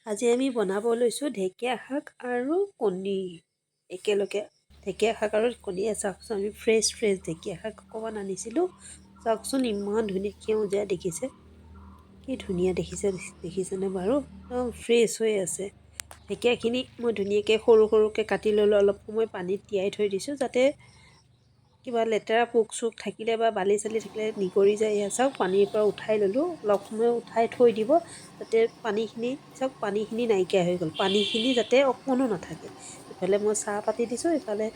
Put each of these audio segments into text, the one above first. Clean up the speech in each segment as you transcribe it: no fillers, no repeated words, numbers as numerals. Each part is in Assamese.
আজি আমি বনাব লৈছোঁ ঢেকীয়া শাক আৰু কণী একেলগে। ঢেকীয়া শাক আৰু কণী চাওকচোন, আমি ফ্ৰেছ ঢেকীয়া শাক অকণমান আনিছিলোঁ। চাওকচোন ইমান ধুনীয়া সেউজীয়া দেখিছে, কি ধুনীয়া দেখিছেনে বাৰু? একদম ফ্ৰেছ হৈ আছে। ঢেকীয়াখিনি মই ধুনীয়াকৈ সৰুকৈ কাটি ল'লোঁ। অলপ সময় পানীত তিয়াই থৈ দিছোঁ, যাতে কিবা লেতেৰা পোক চোক থাকিলে বা বালি চালি থাকিলে নিগৰি যায়। এয়া চাওক, পানীৰ পৰা উঠাই ল'লোঁ। অলপ সময় উঠাই থৈ দিব, যাতে পানীখিনি চাওক, পানীখিনি নাইকিয়া হৈ গ'ল। পানীখিনি যাতে অকণো নাথাকে। ইফালে মই চাহ পাতি দিছোঁ, ইফালে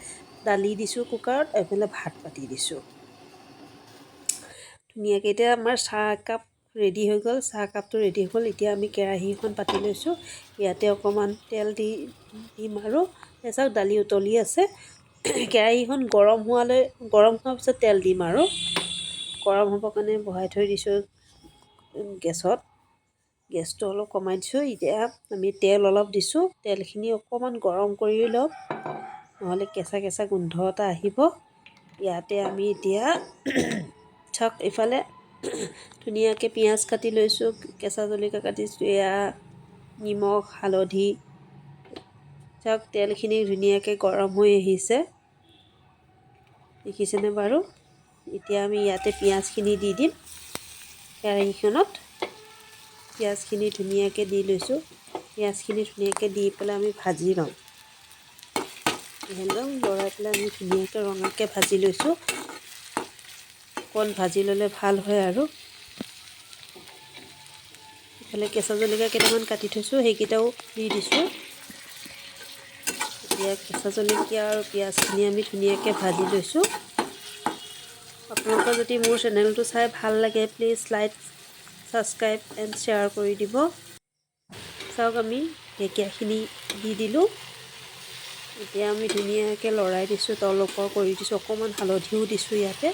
দালি দিছোঁ কুকাৰত, এইফালে ভাত পাতি দিছোঁ ধুনীয়াকৈ। এতিয়া আমাৰ চাহ একাপ ৰেডি হৈ গ'ল। চাহ কাপটো ৰেডি হৈ গ'ল। এতিয়া আমি কেৰাহীখন পাতি লৈছোঁ। ইয়াতে অকণমান তেল দিম আৰু চাওক, দালি উতলি আছে। কেৰাহীখন গৰম হোৱাৰ পিছত তেল দিম আৰু গৰম হ'বৰ কাৰণে বহাই থৈ দিছোঁ গেছত। গেছটো অলপ কমাই দিছোঁ। এতিয়া আমি তেল অলপ দিছোঁ। তেলখিনি অকণমান গৰম কৰি ল'ম, নহ'লে কেঁচা গোন্ধ এটা আহিব। ইয়াতে আমি এতিয়া চাওক, ইফালে ধুনীয়াকৈ পিঁয়াজ কাটি লৈছোঁ, কেঁচা জলকীয়া কাটিছোঁ, এয়া নিমখ হালধি। চাওক, তেলখিনি ধুনীয়াকৈ গৰম হৈ আহিছে, দেখিছেনে বাৰু? এতিয়া আমি ইয়াতে পিঁয়াজখিনি দি দিম কেৰাহীখনত। পিঁয়াজখিনি ধুনীয়াকৈ দি লৈছোঁ। পিঁয়াজখিনি ধুনীয়াকৈ দি পেলাই আমি ভাজি লওঁ। একদম লৰাই পেলাই আমি ধুনীয়াকৈ ৰঙাকৈ ভাজি লৈছোঁ। অকণ ভাজি ল'লে ভাল হয় আৰু। ইফালে কেঁচা জলকীয়া কেইটামান কাটি থৈছোঁ, সেইকেইটাও দি দিছোঁ। এতিয়া কেঁচা জলকীয়া আৰু পিঁয়াজখিনি আমি ধুনীয়াকৈ ভাজি লৈছোঁ। আপোনালোকৰ যদি মোৰ চেনেলটো চাই ভাল লাগে, please like, subscribe and share কৰি দিব। চাওক, আমি ঢেকীয়াখিনি দি দিলোঁ। এতিয়া আমি ধুনীয়াকৈ লৰাই দিছোঁ, তল ওপৰ কৰি দিছোঁ। অকণমান হালধিও দিছোঁ ইয়াতে,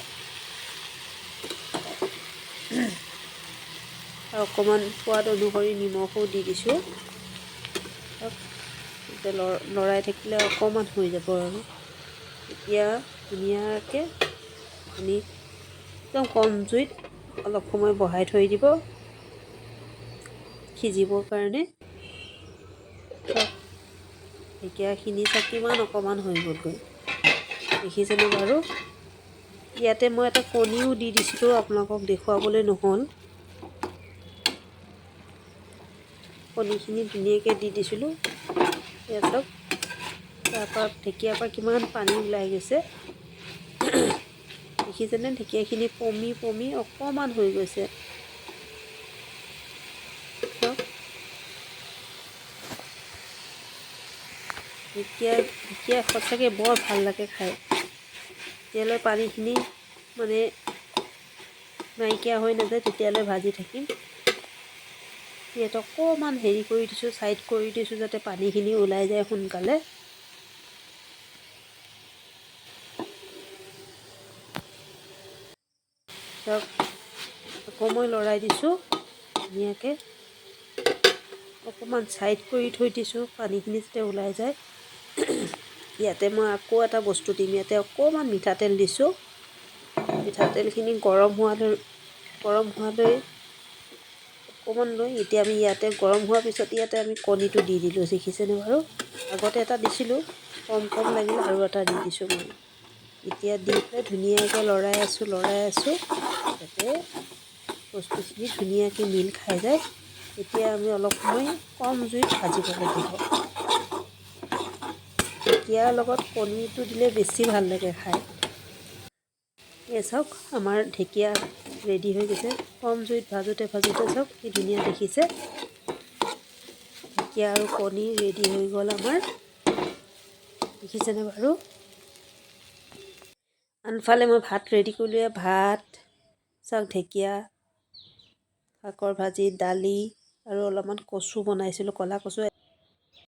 আৰু অকণমান সোৱাদ অনুসৰি নিমখো দি দিছোঁ। এতিয়া লৰাই থাকিলে অকণমান হৈ যাব আৰু। এতিয়া ধুনীয়াকৈ আপুনি একদম কম জুইত অলপ সময় বহাই থৈ দিব সিজিবৰ কাৰণে। ঢেকীয়াখিনি চাওক কিমান অকণমান হৈ গ'লগৈ, দেখিছেনে বাৰু? ইয়াতে মই এটা কণীও দি দিছিলোঁ, আপোনালোকক দেখুৱাবলৈ নহ'ল। কণীখিনি ধুনীয়াকৈ দি দিছিলোঁ। এয়া চাওক, ঢেকীয়াৰ পৰা কিমান পানী ওলাই গৈছে, দেখিছেনে? ঢেকীয়াখিনি পমি অকণমান হৈ গৈছে। ঢেকীয়া সঁচাকৈ বৰ ভাল লাগে খাই। তেতিয়ালৈ পানীখিনি মানে নাইকিয়া হৈ নাযায়, তেতিয়ালৈ ভাজি থাকিম। ইয়াত অকণমান হেৰি কৰি দিছোঁ, ছাইড কৰি দিছোঁ, যাতে পানীখিনি ওলাই যায় সোনকালে। চাওক, আকৌ মই লৰাই দিছোঁ ধুনীয়াকৈ। অকণমান ছাইড কৰি থৈ দিছোঁ, পানীখিনি যাতে ওলাই যায়। ইয়াতে মই আকৌ এটা বস্তু দিম। ইয়াতে অকণমান মিঠাতেল দিছোঁ। মিঠাতেলখিনি গৰম হোৱালৈ অকণমান লৈ, এতিয়া আমি ইয়াতে গৰম হোৱাৰ পিছত ইয়াতে আমি কণীটো দি দিলোঁ, দেখিছেনে বাৰু? আগতে এটা দিছিলোঁ, কম লাগিল, আৰু এটা দি দিছোঁ মই। এতিয়া দি পেলাই ধুনীয়াকৈ লৰাই আছোঁ, যাতে বস্তুখিনি ধুনীয়াকৈ মিল খাই যায়। এতিয়া আমি অলপ সময় কম জুইত ভাজিব লাগিব। ঢেকীয়াৰ লগত কণীটো দিলে বেছি ভাল লাগে খাই। এই চাওক, আমাৰ ঢেকীয়া ৰেডি হৈ গৈছে। কম জুইত ভাজোঁতে চাওক কি ধুনীয়া দেখিছে। ঢেকীয়া আৰু কণী ৰেডি হৈ গ'ল আমাৰ, দেখিছেনে বাৰু? আনফালে মই ভাত ৰেডি কৰিলোঁ। ভাত চাওক, ঢেকীয়া শাকৰ ভাজি, দালি আৰু অলপমান কচু বনাইছিলোঁ, ক'লা কচু।